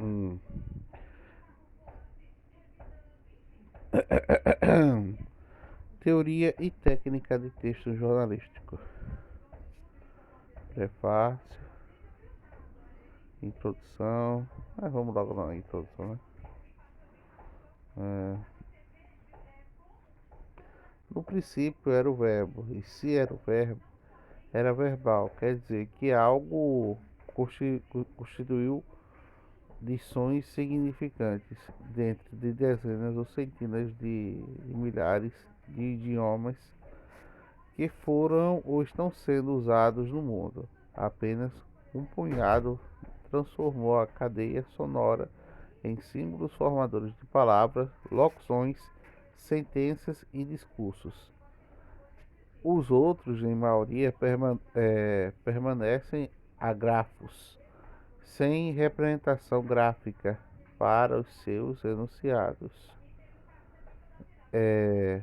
Hum. Teoria e técnica de texto jornalístico. Prefácio, introdução. Vamos logo na introdução, né? No princípio era o verbo, e se era o verbo, era verbal. Quer dizer que algo constituiu de sons significantes dentro de dezenas ou centenas de milhares de idiomas que foram ou estão sendo usados no mundo. Apenas um punhado transformou a cadeia sonora em símbolos formadores de palavras, locuções, sentenças e discursos. Os outros, em maioria, permanecem agrafos, sem representação gráfica para os seus enunciados.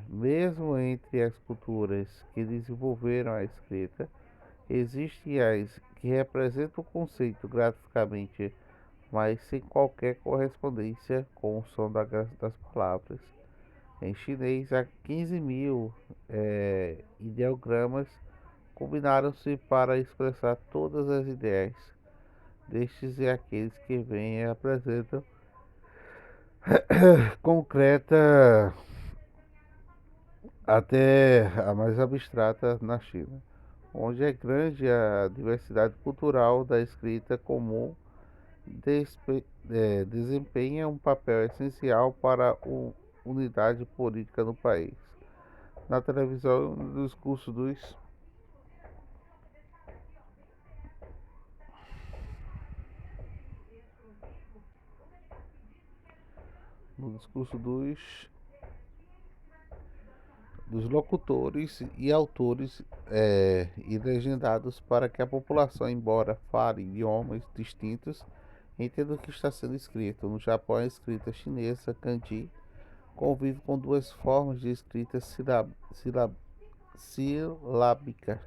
Mesmo entre as culturas que desenvolveram a escrita, existem as que representam o conceito graficamente, mas sem qualquer correspondência com o som das palavras. Em chinês, há 15.000 ideogramas combinaram-se para expressar todas as ideias. Destes e aqueles que vêm e apresentam concreta até a mais abstrata na China, onde é grande a diversidade cultural da escrita comum, desempenha um papel essencial para a unidade política no país. Na televisão, no discurso dos locutores e autores e legendados para que a população, embora fale idiomas distintos, entenda o que está sendo escrito. No Japão, a escrita chinesa, kanji, convive com duas formas de escrita silábica.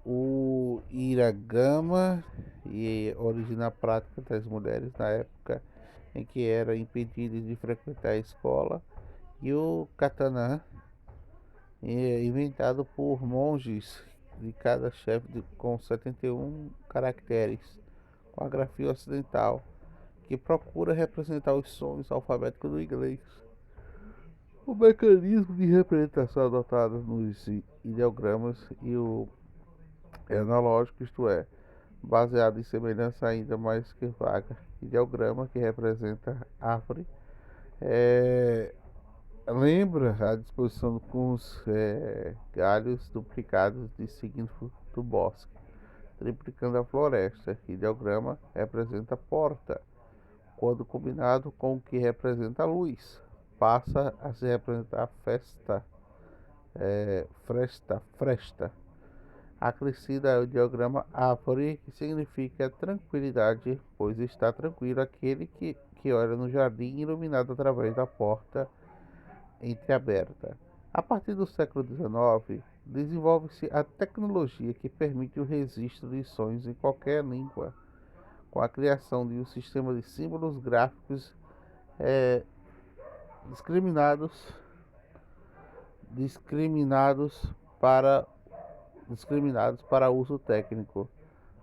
O hiragana, e origina a prática das mulheres na época em que eram impedidas de frequentar a escola, e o katakana, inventado por monges de cada chefe com 71 caracteres, com a grafia ocidental, que procura representar os sons alfabéticos do inglês. O mecanismo de representação adotado nos ideogramas e o analógico, isto é, baseado em semelhança ainda mais que vaga. Ideograma, que representa árvore, lembra a disposição com os galhos duplicados de signo do bosque, triplicando a floresta. Ideograma representa porta, quando combinado com o que representa a luz, passa a se representar fresta. Acrescida é o ideograma árvore, que significa tranquilidade, pois está tranquilo aquele que olha no jardim iluminado através da porta entreaberta. A partir do século XIX, desenvolve-se a tecnologia que permite o registro de sons em qualquer língua, com a criação de um sistema de símbolos gráficos eh, discriminados, discriminados para discriminados para uso técnico.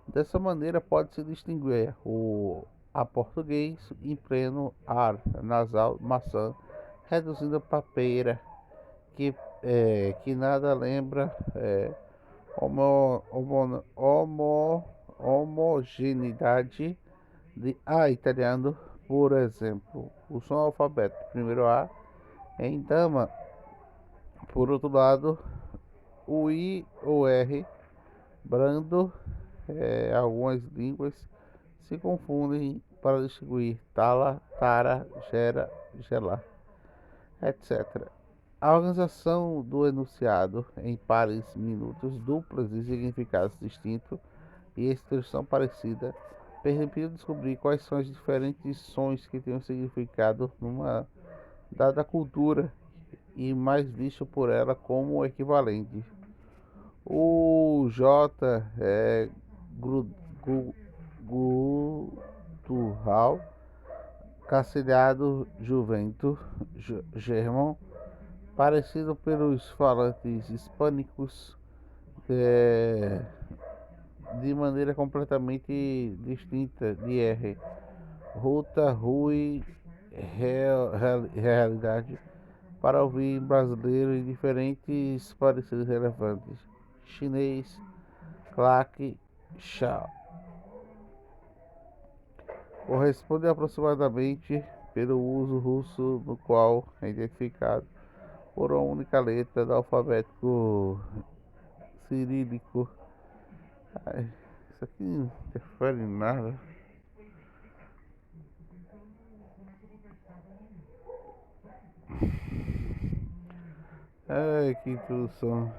Dessa maneira, pode-se distinguir o a português em pleno ar nasal maçã, reduzindo para pera, que nada lembra homo, homo, homogeneidade de A italiano, por exemplo. O som alfabético primeiro A em dama, por outro lado, o I ou R brando. Algumas línguas se confundem para distinguir tala, tara, gera, gelar, etc. A organização do enunciado em pares minutos duplas de significados distintos e expressão parecida permitiu descobrir quais são os diferentes sons que têm um significado numa dada cultura e mais visto por ela como equivalente. O J é gutural, Hall, Cacilhado Juvento Germão, parecido pelos falantes hispânicos de maneira completamente distinta de R. Ruta, Rui, realidade para ouvir brasileiro em diferentes pareceres relevantes. Chinês, claque, chá. Corresponde aproximadamente pelo uso russo no qual é identificado por uma única letra do alfabeto cirílico. Ai, isso aqui não interfere em nada. Ai, que introdução.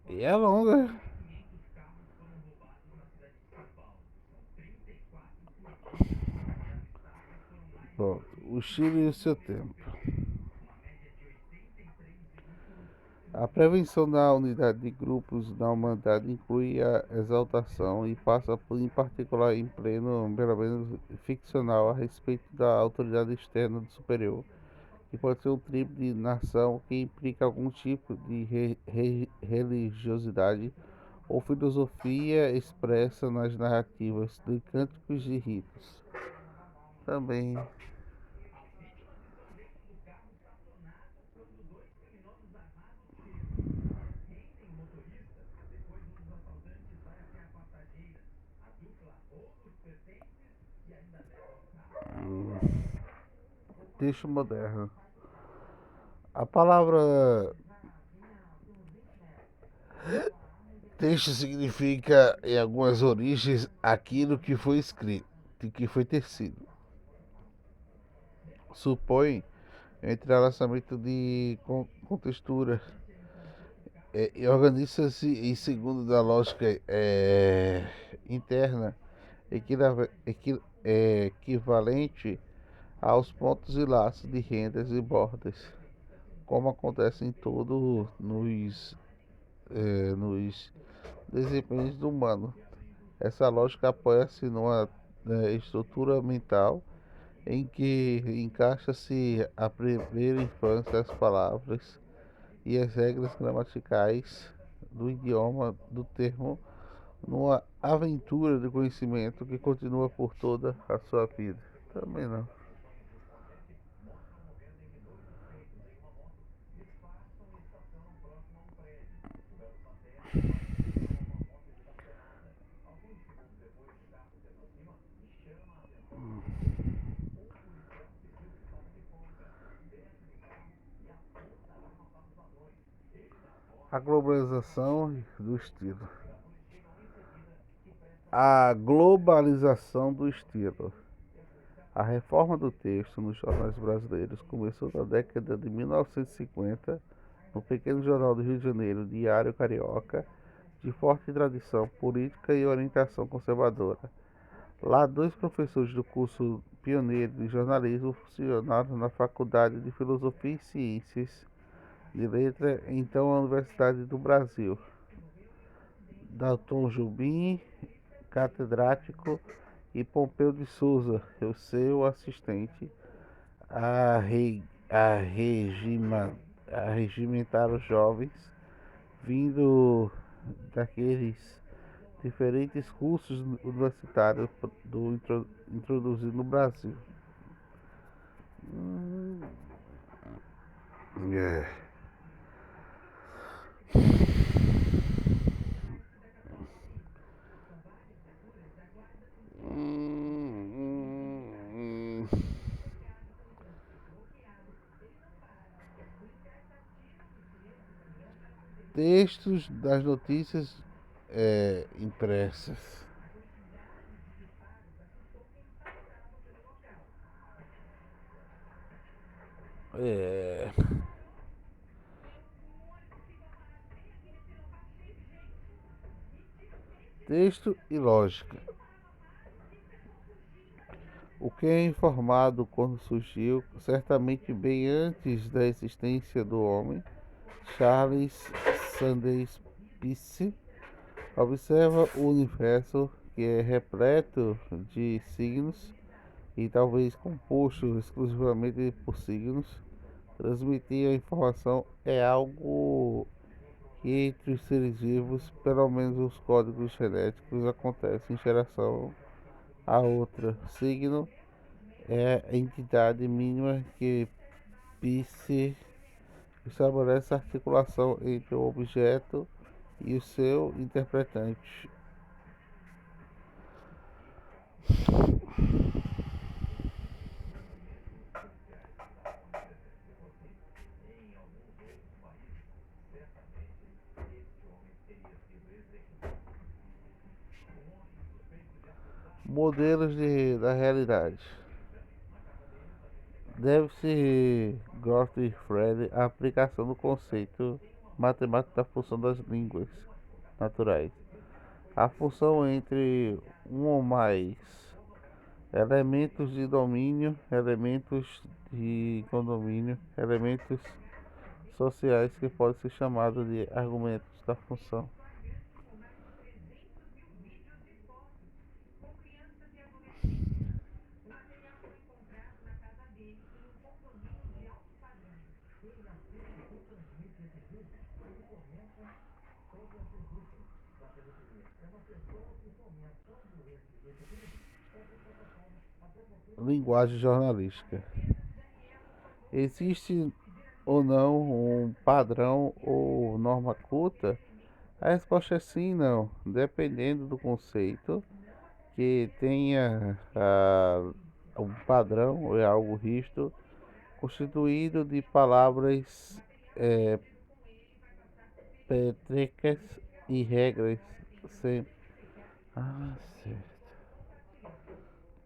E é longa. Pronto, o Chile e o seu tempo. A prevenção da unidade de grupos da humanidade inclui a exaltação e passa por, em particular, em pleno, pelo menos ficcional, a respeito da autoridade externa do superior, que pode ser um tipo de nação que implica algum tipo de religiosidade ou filosofia expressa nas narrativas de cânticos e ritos. Também. Texto moderno. A palavra texto significa, em algumas origens, aquilo que foi escrito, que foi tecido. Supõe entrelaçamento de contextura e organiza-se em segundo da lógica interna equivalente aos pontos e laços de rendas e bordas, como acontece em todo nos desempenhos do humano. Essa lógica apoia-se numa estrutura mental em que encaixa-se a primeira infância das palavras e as regras gramaticais do idioma do termo numa aventura de conhecimento que continua por toda a sua vida. Também não. A globalização do estilo. A globalização do estilo. A reforma do texto nos jornais brasileiros começou na década de 1950 no pequeno jornal do Rio de Janeiro, Diário Carioca, de forte tradição política e orientação conservadora. Lá, dois professores do curso pioneiro de jornalismo funcionaram na Faculdade de Filosofia e Ciências de Letras, então a Universidade do Brasil. Dalton Jobim, catedrático, e Pompeu de Souza, o seu assistente, a, re, a regimentar os jovens vindo daqueles diferentes cursos universitários introduzidos no Brasil. É. Textos das notícias impressas. Texto e lógica. O que é informado quando surgiu, certamente bem antes da existência do homem, Charles Sanders Peirce, Observa o universo que é repleto de signos e talvez composto exclusivamente por signos. Transmitir a informação é algo que entre os seres vivos, pelo menos os códigos genéticos acontecem em geração a outra. Signo é a entidade mínima que Pisce estabelece a articulação entre o objeto e o seu interpretante. Modelos da realidade. Deve-se Gottfried a aplicação do conceito matemático da função das línguas naturais. A função entre um ou mais elementos de domínio, elementos de condomínio, elementos sociais que podem ser chamados de argumentos da função. Linguagem jornalística. Existe ou não um padrão ou norma culta? A resposta é sim e não, dependendo do conceito que tenha um padrão ou é algo rígido, constituído de palavras é, pétreas e regras sempre. Ah, certo.